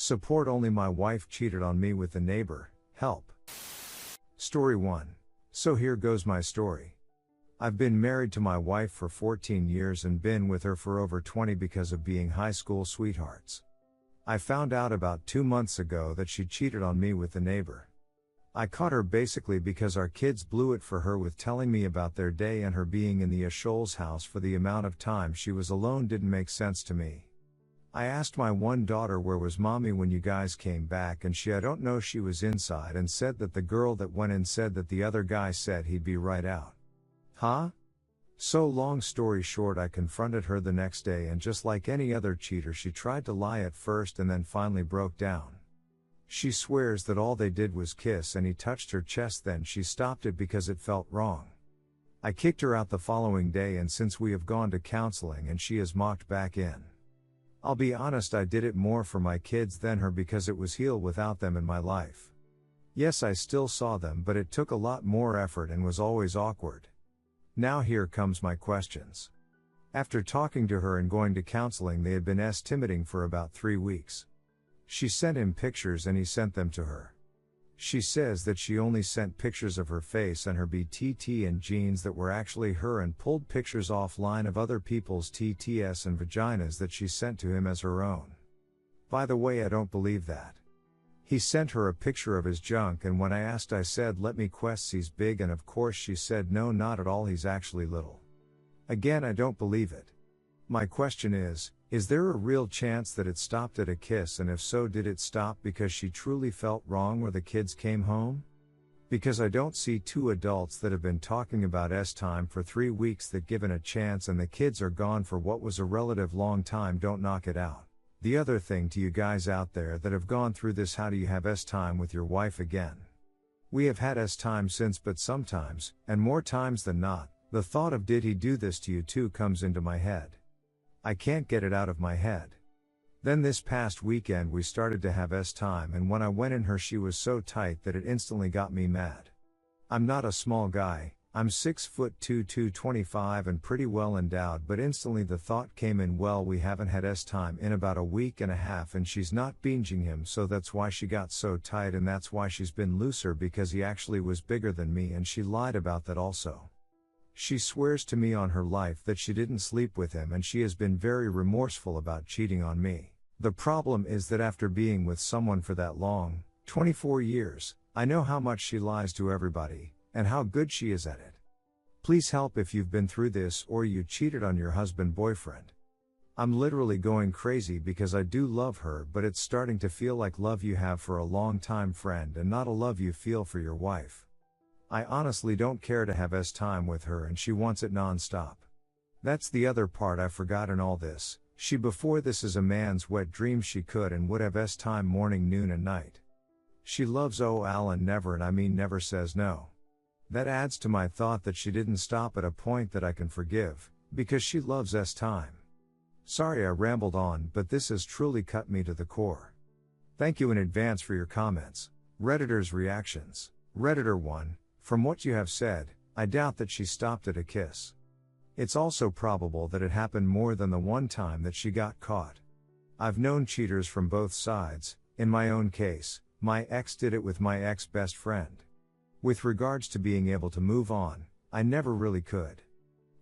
Support only. My wife cheated on me with a neighbor, help. Story 1. So here goes my story. I've been married to my wife for 14 years and been with her for over 20 because of being high school sweethearts. I found out about 2 months ago that she cheated on me with a neighbor. I caught her basically because our kids blew it for her with telling me about their day, and her being in the Scholl's house for the amount of time she was alone didn't make sense to me. I asked my one daughter, where was mommy when you guys came back, and I don't know, she was inside and said that the girl that went in said that the other guy said he'd be right out. Huh? So long story short, I confronted her the next day, and just like any other cheater, she tried to lie at first and then finally broke down. She swears that all they did was kiss and he touched her chest, then she stopped it because it felt wrong. I kicked her out the following day, and since we have gone to counseling and she has mocked back in. I'll be honest, I did it more for my kids than her because it was hell without them in my life. Yes, I still saw them, but it took a lot more effort and was always awkward. Now here comes my questions. After talking to her and going to counseling, they had been estimating for about 3 weeks. She sent him pictures and he sent them to her. She says that she only sent pictures of her face and her BTT and jeans that were actually her, and pulled pictures offline of other people's TTS and vaginas that she sent to him as her own. By the way, I don't believe that. He sent her a picture of his junk, and when I asked, I said, let me guess, he's big, and of course she said no, not at all, he's actually little. Again, I don't believe it. My question is there a real chance that it stopped at a kiss, and if so, did it stop because she truly felt wrong or the kids came home? Because I don't see two adults that have been talking about time for 3 weeks that given a chance and the kids are gone for what was a relative long time don't knock it out. The other thing to you guys out there that have gone through this, how do you have time with your wife again? We have had time since, but sometimes, and more times than not, the thought of did he do this to you too comes into my head. I can't get it out of my head. Then this past weekend we started to have time, and when I went in her, she was so tight that it instantly got me mad. I'm not a small guy, I'm 6'2", 225 and pretty well endowed, but instantly the thought came in, well, we haven't had time in about a week and a half and she's not binging him, so that's why she got so tight, and that's why she's been looser, because he actually was bigger than me, and she lied about that also. She swears to me on her life that she didn't sleep with him, and she has been very remorseful about cheating on me. The problem is that after being with someone for that long, 24 years, I know how much she lies to everybody, and how good she is at it. Please help if you've been through this or you cheated on your boyfriend. I'm literally going crazy because I do love her, but it's starting to feel like love you have for a long-time friend and not a love you feel for your wife. I honestly don't care to have time with her, and she wants it non-stop. That's the other part I forgot in all this. She before this is a man's wet dream. She could and would have time morning, noon and night. She loves Alan never, and I mean never, says no. That adds to my thought that she didn't stop at a point that I can forgive, because she loves time. Sorry I rambled on, but this has truly cut me to the core. Thank you in advance for your comments. Redditor's reactions. Redditor 1. From what you have said, I doubt that she stopped at a kiss. It's also probable that it happened more than the one time that she got caught. I've known cheaters from both sides. In my own case, my ex did it with my ex-best friend. With regards to being able to move on, I never really could.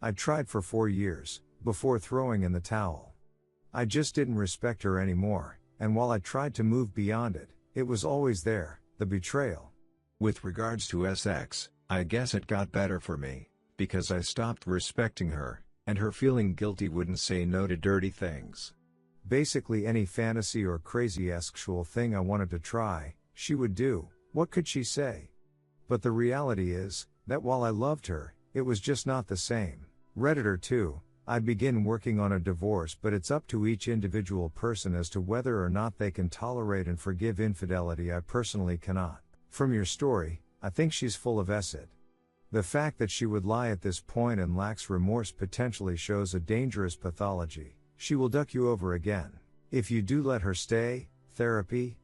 I tried for 4 years, before throwing in the towel. I just didn't respect her anymore, and while I tried to move beyond it, it was always there, the betrayal. With regards to SX, I guess it got better for me, because I stopped respecting her, and her feeling guilty wouldn't say no to dirty things. Basically any fantasy or crazy sexual thing I wanted to try, she would do. What could she say? But the reality is, that while I loved her, it was just not the same. Redditor 2, I'd begin working on a divorce, but it's up to each individual person as to whether or not they can tolerate and forgive infidelity. I personally cannot. From your story, I think she's full of acid. The fact that she would lie at this point and lacks remorse potentially shows a dangerous pathology. She will duck you over again. If you do let her stay, therapy,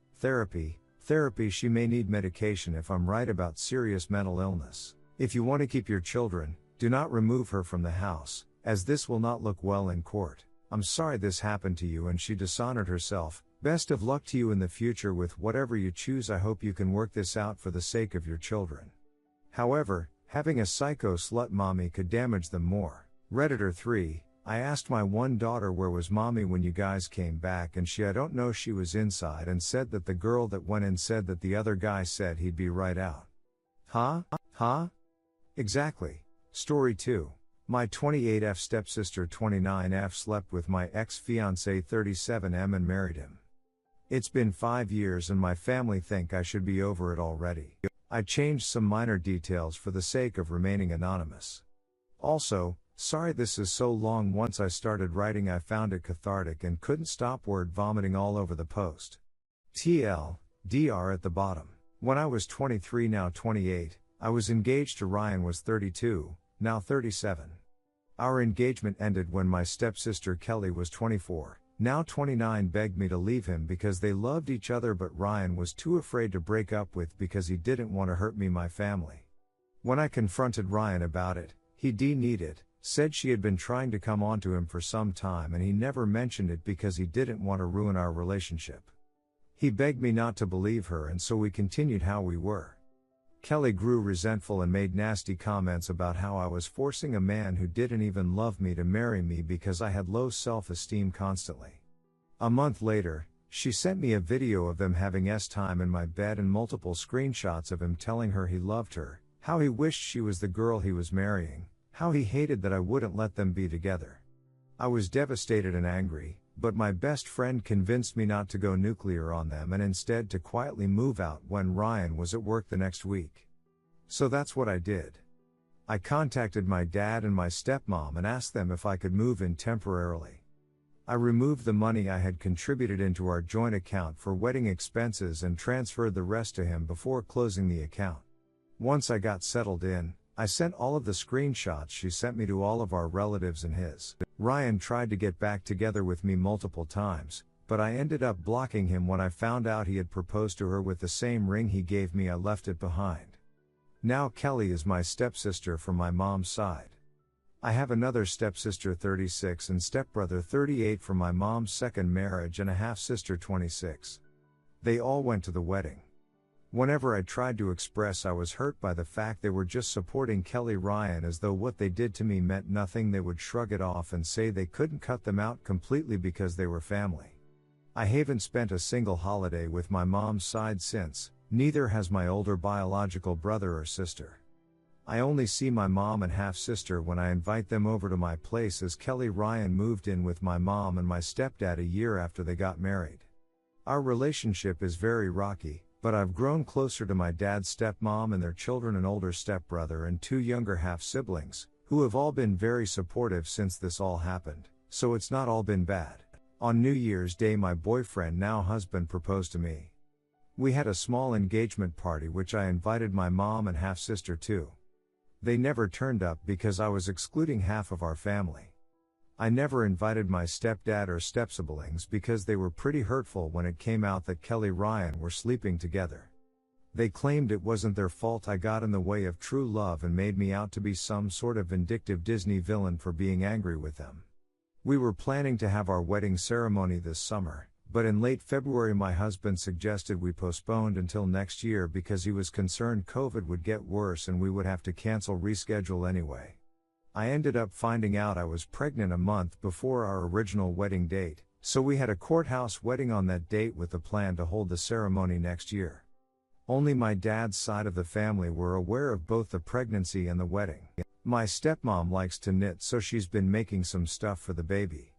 she may need medication if I'm right about serious mental illness. If you want to keep your children, do not remove her from the house, as this will not look well in court. I'm sorry this happened to you and she dishonored herself, Best of luck to you in the future with whatever you choose. I hope you can work this out for the sake of your children. However, having a psycho slut mommy could damage them more. Redditor 3, I asked my one daughter where was mommy when you guys came back, and I don't know, she was inside and said that the girl that went in said that the other guy said he'd be right out. Huh? Exactly. Story 2. My 28F stepsister 29F slept with my ex-fiancé 37M and married him. It's been 5 years and my family think I should be over it already. I changed some minor details for the sake of remaining anonymous. Also, sorry this is so long. Once I started writing I found it cathartic and couldn't stop word vomiting all over the post. TLDR at the bottom. When I was 23 now 28, I was engaged to Ryan was 32, now 37. Our engagement ended when my stepsister Kelly was 24, now 29 begged me to leave him because they loved each other, but Ryan was too afraid to break up with because he didn't want to hurt me, my family. When I confronted Ryan about it, he denied it, said she had been trying to come on to him for some time and he never mentioned it because he didn't want to ruin our relationship. He begged me not to believe her and so we continued how we were. Kelly grew resentful and made nasty comments about how I was forcing a man who didn't even love me to marry me because I had low self-esteem constantly. A month later, she sent me a video of them having time in my bed and multiple screenshots of him telling her he loved her, how he wished she was the girl he was marrying, how he hated that I wouldn't let them be together. I was devastated and angry, but my best friend convinced me not to go nuclear on them and instead to quietly move out when Ryan was at work the next week. So that's what I did. I contacted my dad and my stepmom and asked them if I could move in temporarily. I removed the money I had contributed into our joint account for wedding expenses and transferred the rest to him before closing the account. Once I got settled in, I sent all of the screenshots she sent me to all of our relatives and his. Ryan tried to get back together with me multiple times, but I ended up blocking him when I found out he had proposed to her with the same ring he gave me. I left it behind. Now Kelly is my stepsister from my mom's side. I have another stepsister 36 and stepbrother 38 from my mom's second marriage and a half-sister 26. They all went to the wedding. Whenever I tried to express I was hurt by the fact they were just supporting Kelly Ryan as though what they did to me meant nothing, they would shrug it off and say they couldn't cut them out completely because they were family. I haven't spent a single holiday with my mom's side since, neither has my older biological brother or sister. I only see my mom and half-sister when I invite them over to my place, as Kelly Ryan moved in with my mom and my stepdad a year after they got married. Our relationship is very rocky, but I've grown closer to my dad's stepmom and their children, an older stepbrother and 2 younger half-siblings, who have all been very supportive since this all happened, so it's not all been bad. On New Year's Day my boyfriend, now husband, proposed to me. We had a small engagement party which I invited my mom and half-sister to. They never turned up because I was excluding half of our family. I never invited my stepdad or stepsiblings because they were pretty hurtful when it came out that Kelly Ryan were sleeping together. They claimed it wasn't their fault I got in the way of true love and made me out to be some sort of vindictive Disney villain for being angry with them. We were planning to have our wedding ceremony this summer, but in late February my husband suggested we postponed until next year because he was concerned COVID would get worse and we would have to reschedule anyway. I ended up finding out I was pregnant a month before our original wedding date, so we had a courthouse wedding on that date with the plan to hold the ceremony next year. Only my dad's side of the family were aware of both the pregnancy and the wedding. My stepmom likes to knit, so she's been making some stuff for the baby.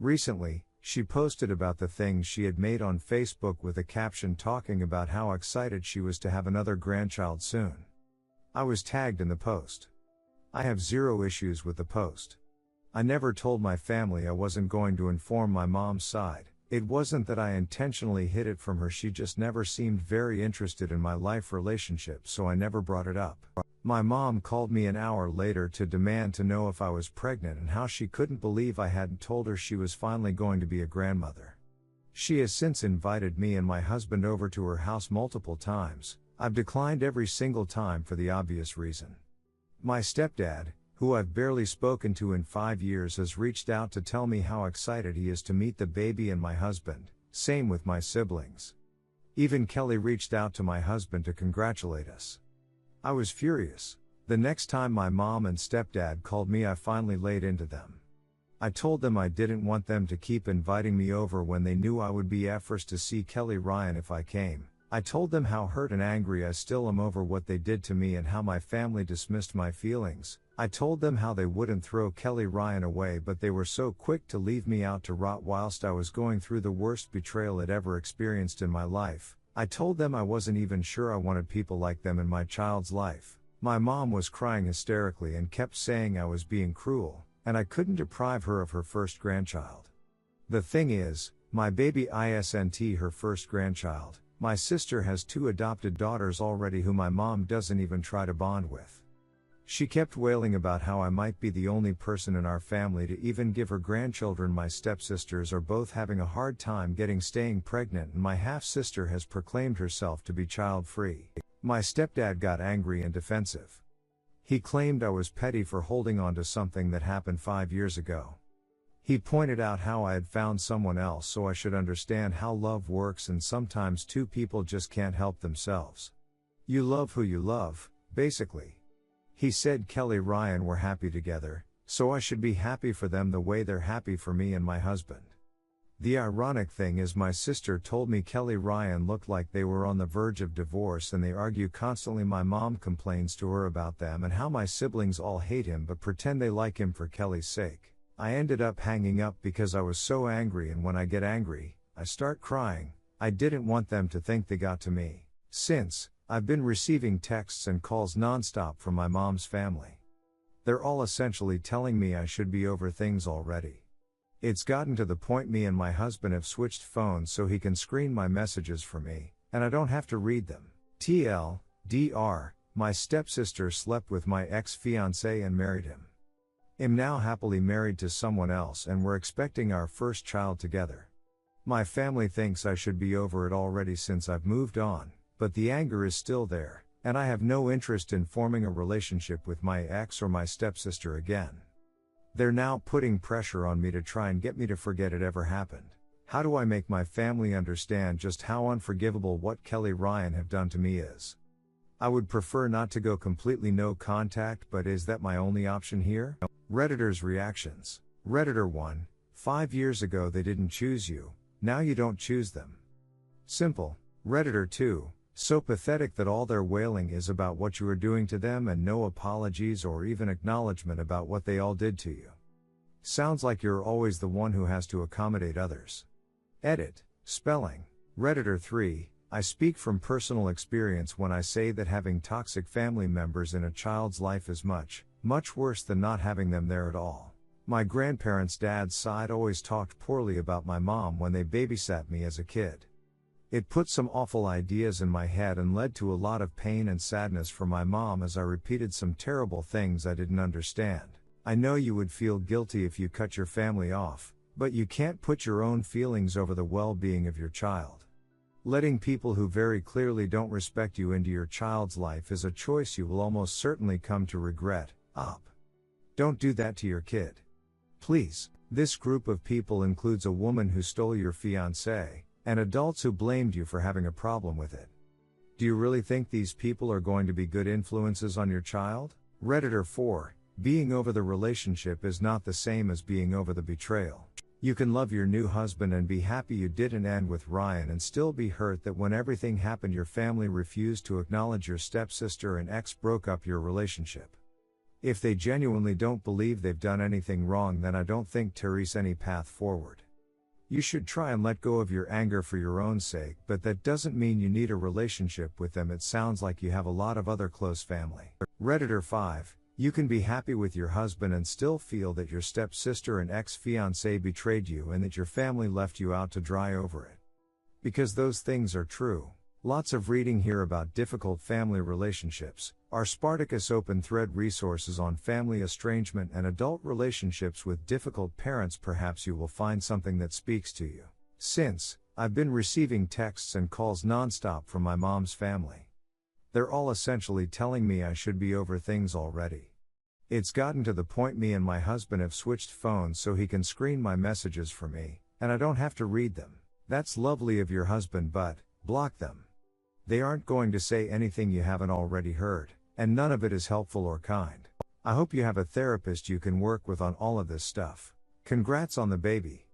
Recently, she posted about the things she had made on Facebook with a caption talking about how excited she was to have another grandchild soon. I was tagged in the post. I have zero issues with the post. I never told my family I wasn't going to inform my mom's side. It wasn't that I intentionally hid it from her, she just never seemed very interested in my life relationship, so I never brought it up. My mom called me an hour later to demand to know if I was pregnant and how she couldn't believe I hadn't told her she was finally going to be a grandmother. She has since invited me and my husband over to her house multiple times. I've declined every single time for the obvious reason. My stepdad, who I've barely spoken to in 5 years, has reached out to tell me how excited he is to meet the baby and my husband, Same with my siblings. Even Kelly reached out to my husband to congratulate us. I was furious. The next time my mom and stepdad called me, I finally laid into them. I told them I didn't want them to keep inviting me over when they knew I would be first to see Kelly Ryan if I came. I told them how hurt and angry I still am over what they did to me and how my family dismissed my feelings. I told them how they wouldn't throw Kelly Ryan away, but they were so quick to leave me out to rot whilst I was going through the worst betrayal I'd ever experienced in my life. I told them I wasn't even sure I wanted people like them in my child's life. My mom was crying hysterically and kept saying I was being cruel, and I couldn't deprive her of her first grandchild. The thing is, my baby isn't her first grandchild. My sister has 2 adopted daughters already who my mom doesn't even try to bond with. She kept wailing about how I might be the only person in our family to even give her grandchildren. My stepsisters are both having a hard time staying pregnant, and my half-sister has proclaimed herself to be child-free. My stepdad got angry and defensive. He claimed I was petty for holding on to something that happened 5 years ago. He pointed out how I had found someone else, so I should understand how love works, and sometimes 2 people just can't help themselves. You love who you love, basically. He said Kelly Ryan were happy together, so I should be happy for them the way they're happy for me and my husband. The ironic thing is, my sister told me Kelly Ryan looked like they were on the verge of divorce and they argue constantly. My mom complains to her about them and how my siblings all hate him but pretend they like him for Kelly's sake. I ended up hanging up because I was so angry, and when I get angry, I start crying. I didn't want them to think they got to me. Since, I've been receiving texts and calls nonstop from my mom's family. They're all essentially telling me I should be over things already. It's gotten to the point me and my husband have switched phones so he can screen my messages for me, and I don't have to read them. TLDR, my stepsister slept with my ex-fiancé and married him. I'm now happily married to someone else and we're expecting our first child together. My family thinks I should be over it already since I've moved on, but the anger is still there, and I have no interest in forming a relationship with my ex or my stepsister again. They're now putting pressure on me to try and get me to forget it ever happened. How do I make my family understand just how unforgivable what Kelly Ryan have done to me is? I would prefer not to go completely no contact, but is that my only option here? Redditors' reactions. Redditor 1, 5 years ago they didn't choose you, now you don't choose them. Simple. Redditor 2, so pathetic that all their wailing is about what you are doing to them and no apologies or even acknowledgement about what they all did to you. Sounds like you're always the one who has to accommodate others. Edit. Spelling. Redditor 3, I speak from personal experience when I say that having toxic family members in a child's life is much worse than not having them there at all. My grandparents' dad's side always talked poorly about my mom when they babysat me as a kid. It put some awful ideas in my head and led to a lot of pain and sadness for my mom as I repeated some terrible things I didn't understand. I know you would feel guilty if you cut your family off, but you can't put your own feelings over the well-being of your child. Letting people who very clearly don't respect you into your child's life is a choice you will almost certainly come to regret. Don't do that to your kid. Please. This group of people includes a woman who stole your fiancé, and adults who blamed you for having a problem with it. Do you really think these people are going to be good influences on your child? Redditor 4, being over the relationship is not the same as being over the betrayal. You can love your new husband and be happy you didn't end with Ryan and still be hurt that when everything happened your family refused to acknowledge your stepsister and ex broke up your relationship. If they genuinely don't believe they've done anything wrong, then I don't think there's any path forward. You should try and let go of your anger for your own sake, but that doesn't mean you need a relationship with them. It sounds like you have a lot of other close family. Redditor 5, you can be happy with your husband and still feel that your stepsister and ex-fiancé betrayed you and that your family left you out to dry over it. Because those things are true. Lots of reading here about difficult family relationships. Our Spartacus open thread resources on family estrangement and adult relationships with difficult parents. Perhaps you will find something that speaks to you. Since, I've been receiving texts and calls nonstop from my mom's family. They're all essentially telling me I should be over things already. It's gotten to the point me and my husband have switched phones so he can screen my messages for me, and I don't have to read them. That's lovely of your husband, but block them. They aren't going to say anything you haven't already heard, and none of it is helpful or kind. I hope you have a therapist you can work with on all of this stuff. Congrats on the baby.